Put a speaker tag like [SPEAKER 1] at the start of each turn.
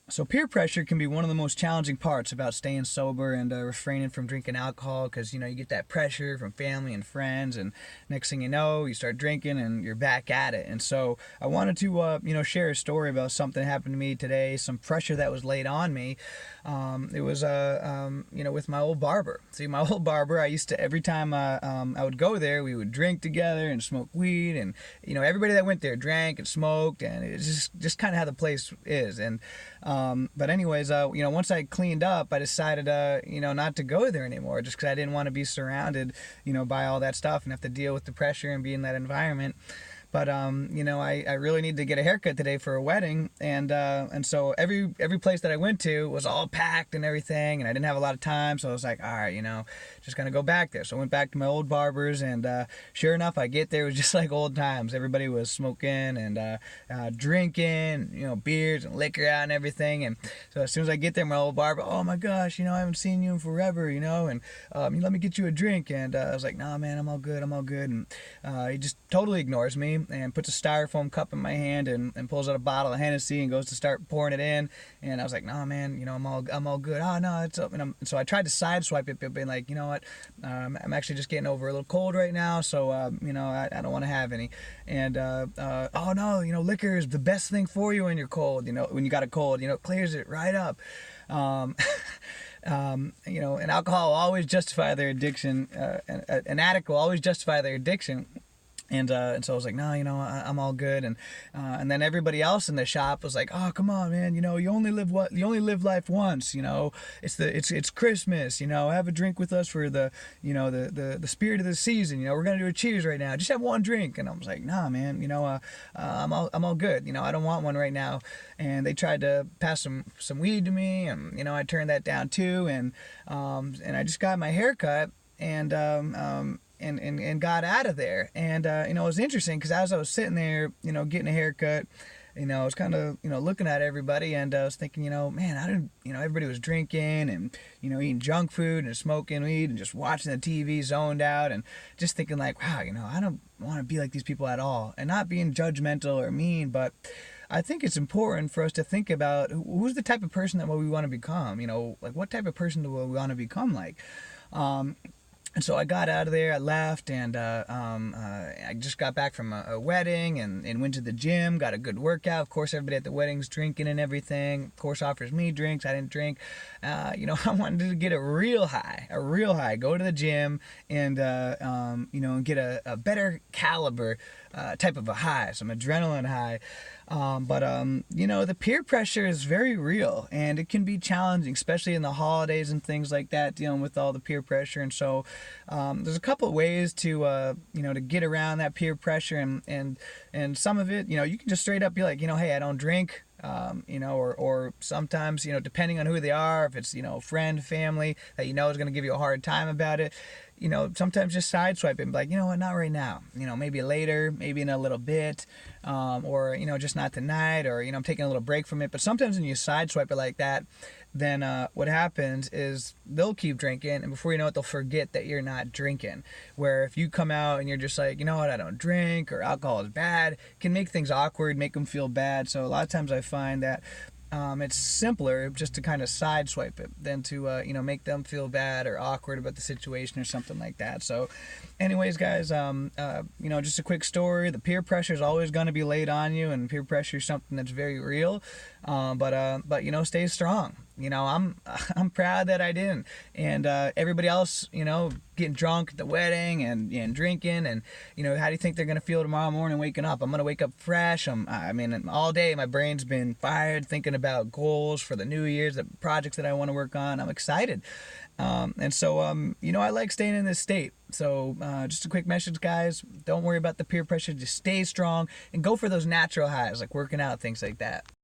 [SPEAKER 1] So peer pressure can be one of the most challenging parts about staying sober and refraining from drinking alcohol, because you get that pressure from family and friends, and next thing you know, you start drinking and you're back at it. And so I wanted to share a story about something that happened to me today, some pressure that was laid on me. It was with my old barber. See, my old barber, I used to, every time I would go there, we would drink together and smoke weed, and everybody that went there drank and smoked, and it's just kind of how the place is. And but anyways, once I cleaned up, I decided, not to go there anymore, just because I didn't want to be surrounded, by all that stuff and have to deal with the pressure and be in that environment. But I really need to get a haircut today for a wedding, and so every place that I went to was all packed and everything, and I didn't have a lot of time, so I was like, all right, just gonna go back there. So I went back to my old barbers, and sure enough, I get there, it was just like old times. Everybody was smoking and drinking, beers and liquor out and everything. And so as soon as I get there, my old barber, oh my gosh, I haven't seen you in forever, and let me get you a drink. And I was like, nah, man, I'm all good. And he just totally ignores me and puts a styrofoam cup in my hand and pulls out a bottle of Hennessy and goes to start pouring it in. And I was like, nah, man, I'm all good. Oh no, it's up. And so I tried to sideswipe it, but being like, you know what, I'm actually just getting over a little cold right now, so I don't want to have any. And oh no, liquor is the best thing for you when you're cold. When you got a cold, it clears it right up. And alcohol will always justify their addiction. An addict will always justify their addiction. And so I was like, no, I'm all good. And then everybody else in the shop was like, oh, come on, man, you only live life once. It's Christmas. Have a drink with us for the spirit of the season. We're gonna do a cheers right now. Just have one drink. And I was like, nah, man, I'm all good. I don't want one right now. And they tried to pass some weed to me, and I turned that down too. And I just got my hair cut, and and got out of there. And it was interesting, because as I was sitting there, getting a haircut, I was kind of, looking at everybody, and I was thinking, man, I didn't, everybody was drinking and, eating junk food and smoking weed and just watching the TV zoned out, and just thinking like, wow, I don't want to be like these people at all. And not being judgmental or mean, but I think it's important for us to think about who's the type of person that we want to become. Like, what type of person do we want to become like? And so I got out of there, I left, and I just got back from a wedding, and went to the gym, got a good workout. Of course, everybody at the wedding's drinking and everything. Of course, offers me drinks. I didn't drink. I wanted to get a real high. Go to the gym and, get a better caliber type of a high, some adrenaline high. But the peer pressure is very real, and it can be challenging, especially in the holidays and things like that, dealing with all the peer pressure. And so there's a couple of ways to to get around that peer pressure, and some of it, you can just straight up be like, hey, I don't drink. Or sometimes, depending on who they are, if it's, friend, family that is going to give you a hard time about it, sometimes just sideswipe it and be like, what, not right now, maybe later, maybe in a little bit, or, just not tonight, or, I'm taking a little break from it. But sometimes when you sideswipe it like that, then what happens is they'll keep drinking, and before you know it, they'll forget that you're not drinking. Where if you come out and you're just like, what, I don't drink, or alcohol is bad, it can make things awkward, make them feel bad. So a lot of times I find that it's simpler just to kind of sideswipe it than to make them feel bad or awkward about the situation or something like that. So anyways, guys, just a quick story. The peer pressure is always going to be laid on you, and peer pressure is something that's very real. But stay strong. I'm proud that I didn't. And everybody else, getting drunk at the wedding and drinking, and how do you think they're gonna feel tomorrow morning waking up? I'm gonna wake up fresh. All day my brain's been fired thinking about goals for the New Year's, the projects that I want to work on. I'm excited. And so I like staying in this state. So just a quick message, guys, don't worry about the peer pressure. Just stay strong and go for those natural highs, like working out, things like that.